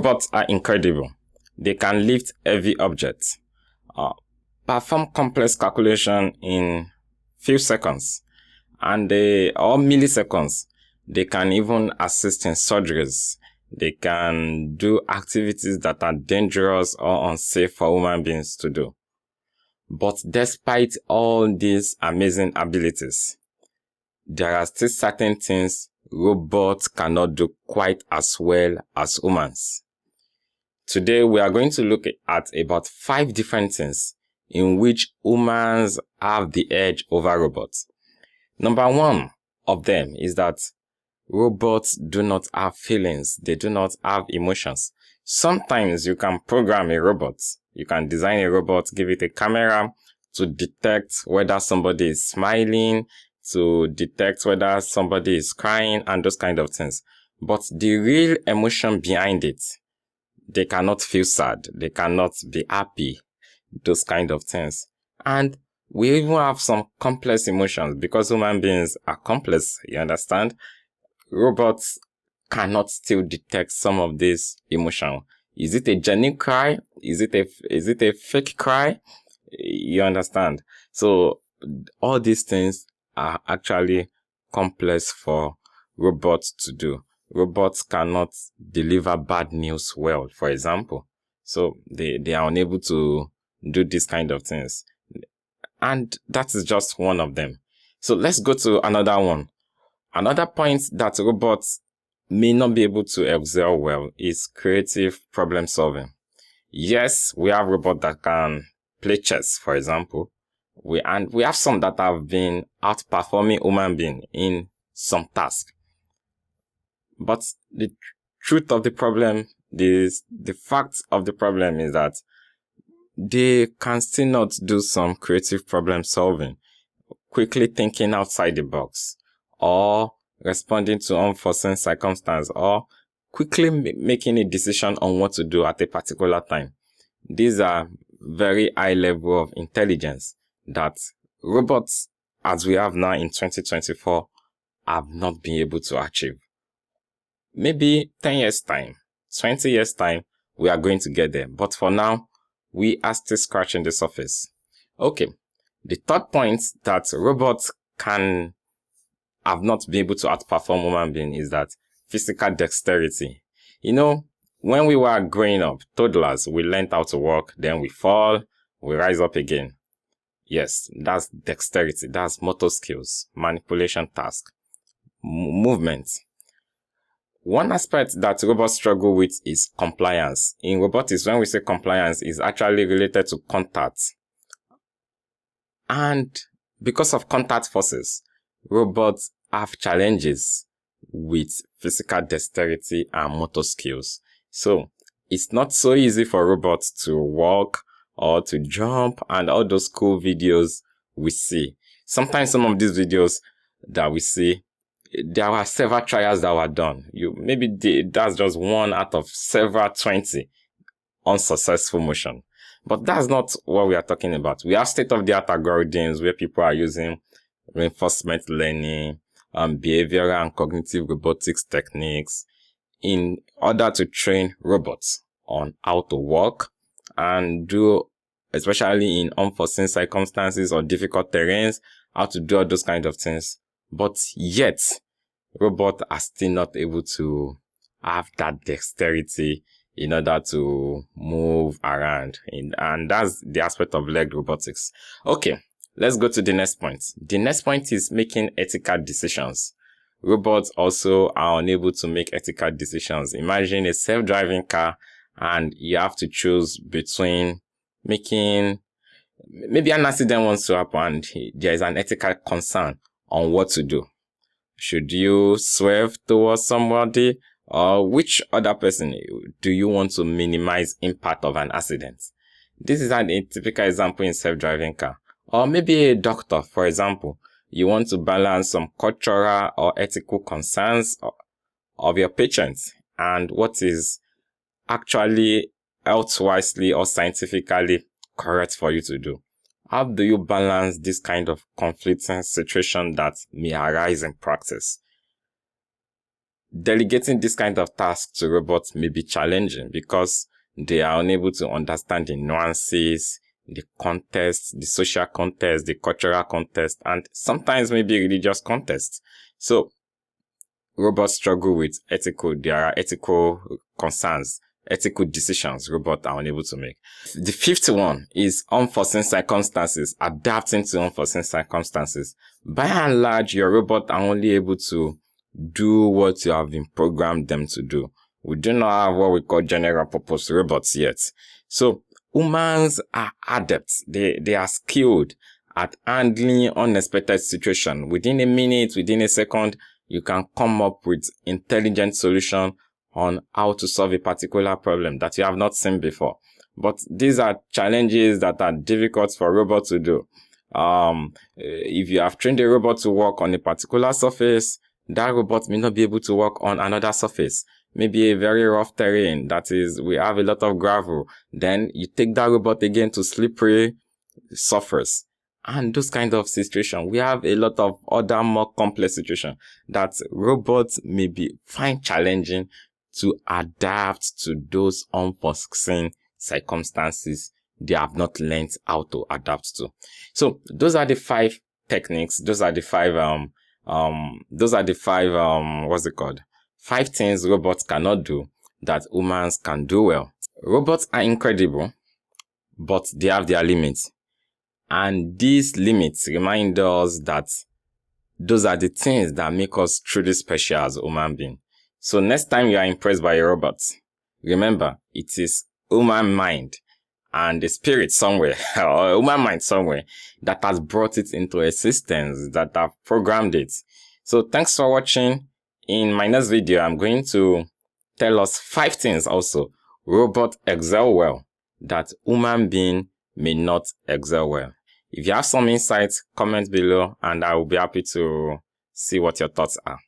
Robots are incredible. They can lift heavy objects, perform complex calculation in few seconds, and or milliseconds. They can even assist in surgeries. They can do activities that are dangerous or unsafe for human beings to do. But despite all these amazing abilities, there are still certain things robots cannot do quite as well as humans. Today, we are going to look at about 5 different things in which humans have the edge over robots. Number 1 of them is that robots do not have feelings. They do not have emotions. Sometimes you can program a robot. You can design a robot, give it a camera to detect whether somebody is smiling, to detect whether somebody is crying, and those kind of things. But the real emotion behind it, they cannot feel sad. They cannot be happy. Those kind of things. And we even have some complex emotions because human beings are complex, you understand? Robots cannot still detect some of this emotion. Is it a genuine cry? Is it a fake cry? You understand? So all these things are actually complex for robots to do. Robots cannot deliver bad news well, for example. So they are unable to do these kind of things. And that is just one of them. So let's go to another one. Another point that robots may not be able to excel well is creative problem solving. Yes, we have robots that can play chess, for example. We have some that have been outperforming human beings in some tasks. But the truth of the problem is, the fact of the problem is that they can still not do some creative problem solving, quickly thinking outside the box, or responding to unforeseen circumstances, or quickly making a decision on what to do at a particular time. These are very high level of intelligence that robots, as we have now in 2024, have not been able to achieve. Maybe 10 years time, 20 years time, we are going to get there. But for now, we are still scratching the surface. Okay. The third point that robots have not been able to outperform human beings is that physical dexterity. You know, when we were growing up, toddlers, we learned how to walk, then we fall, we rise up again. Yes, that's dexterity, that's motor skills, manipulation task, movement. One aspect that robots struggle with is compliance. In robotics, when we say compliance, it's actually related to contact. And because of contact forces, robots have challenges with physical dexterity and motor skills. So it's not so easy for robots to walk or to jump and all those cool videos we see. Sometimes some of these videos that we see, there were several trials that were done. That's just one out of several 20 unsuccessful motion. But that's not what we are talking about. We have state-of-the-art algorithms where people are using reinforcement learning, behavioral and cognitive robotics techniques in order to train robots on how to walk and do, especially in unforeseen circumstances or difficult terrains, how to do all those kind of things. But yet, robots are still not able to have that dexterity in order to move around. And that's the aspect of leg robotics. Okay, let's go to the next point. The next point is making ethical decisions. Robots also are unable to make ethical decisions. Imagine a self-driving car and you have to choose between maybe an accident wants to happen and there is an ethical concern on what to do. Should you swerve towards somebody, or which other person do you want to minimize impact of an accident? This is a typical example in self-driving car. Or maybe a doctor, for example. You want to balance some cultural or ethical concerns of your patients and what is actually health-wisely or scientifically correct for you to do. How do you balance this kind of conflicting situation that may arise in practice? delegating this kind of tasks to robots may be challenging because they are unable to understand the nuances, the context, the social context, the cultural context, and sometimes maybe religious context. So robots struggle with there are ethical concerns, ethical decisions robots are unable to make. The fifth one is unforeseen circumstances, adapting to unforeseen circumstances. By and large, your robot are only able to do what you have been programmed them to do. We do not have what we call general purpose robots yet. So humans are adepts. They are skilled at handling unexpected situations. Within a minute, within a second, you can come up with intelligent solution on how to solve a particular problem that you have not seen before. But these are challenges that are difficult for robots to do. If you have trained a robot to work on a particular surface, that robot may not be able to work on another surface. Maybe a very rough terrain, that is, we have a lot of gravel. Then you take that robot again to slippery surface. And those kind of situations, we have a lot of other more complex situations that robots may find challenging to adapt to those unforeseen circumstances they have not learned how to adapt to. So those are the 5 techniques. Those are the 5 5 things robots cannot do that humans can do well. Robots are incredible, but they have their limits. And these limits remind us that those are the things that make us truly special as human beings. So next time you are impressed by a robot, remember it is human mind and the spirit somewhere, or human mind somewhere, that has brought it into existence, that have programmed it. So thanks for watching. In my next video, I'm going to tell us 5 things also robots excel well that human being may not excel well. If you have some insights, comment below and I will be happy to see what your thoughts are.